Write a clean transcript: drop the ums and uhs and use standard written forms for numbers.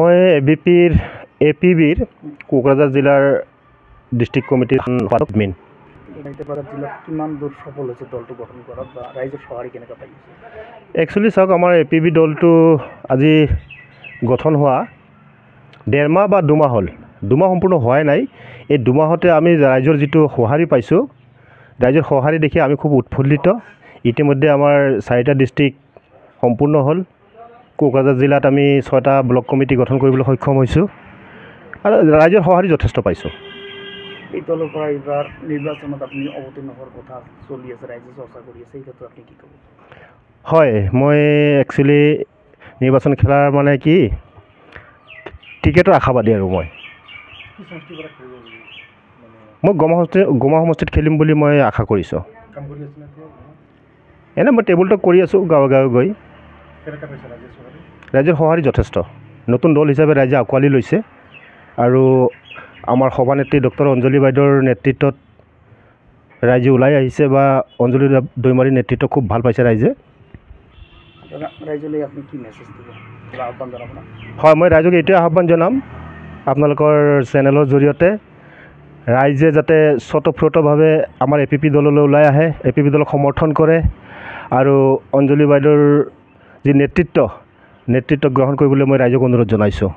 মই এপিবিৰ কোকৰাঝাৰ জিলাৰ ডিষ্ট্ৰিক্ট কমিটিৰ মেইন। একচুৱেলি চাওক, আমাৰ এপিবি দলটো আজি গঠন হোৱা 1.5 মাহ বা 2 মাহ হ'ল। 2 মাহ সম্পূৰ্ণ হোৱাই নাই। এই 2 মাহতে আমি ৰাইজৰ যিটো সঁহাৰি পাইছোঁ, ৰাইজৰ সঁহাৰি দেখি আমি খুব উৎফুল্লিত। ইতিমধ্যে আমাৰ 4টা ডিষ্ট্ৰিক্ট সম্পূৰ্ণ হ'ল। কোকৰাঝাৰ জিলাত আমি 6টা ব্লক কমিটি গঠন কৰিবলৈ সক্ষম হৈছোঁ আৰু ৰাইজৰ সঁহাৰি যথেষ্ট পাইছোঁ। এই দলৰ পৰা এইবাৰ নিৰ্বাচনত আপুনি অৱতীৰ্ণ হোৱাৰ কথা চলি আছে, ৰাইজে চৰ্চা কৰি আছে, এই ক্ষেত্ৰত আপুনি কি ক'ব? হয়, মই একচুৱেলি নিৰ্বাচন খেলাৰ মানে কি টিকেটৰ আশাবাদী আৰু মই গমা সমষ্টিত খেলিম বুলি মই আশা কৰিছোঁ। এনে মই টেবুল টক কৰি আছোঁ গাঁৱে গাঁৱে গৈ। ৰাইজৰ সঁহাৰি যথেষ্ট। নতুন দল হিচাপে ৰাইজে আঁকোৱালি লৈছে আৰু আমাৰ সভানেত্ৰী ডক্টৰ অঞ্জলি বাইদেউৰ নেতৃত্বত ৰাইজে ওলাই আহিছে, বা অঞ্জলি দৈমাৰীৰ নেতৃত্ব খুব ভাল পাইছে ৰাইজে। ৰাইজলৈ আপুনি কি মেছেজ দিব, আহ্বান জনাব? হয়, মই ৰাইজক এইটোৱে আহ্বান জনাম, আপোনালোকৰ চেনেলৰ জৰিয়তে ৰাইজে যাতে স্বতঃস্ফূৰ্তভাৱে আমাৰ এপিপি দললৈ ওলাই আহে, এপিপি দলক সমৰ্থন কৰে আৰু অঞ্জলি বাইদেউৰ যি নেতৃত্ব গ্ৰহণ কৰিবলৈ মই ৰাইজক অনুৰোধ জনাইছোঁ।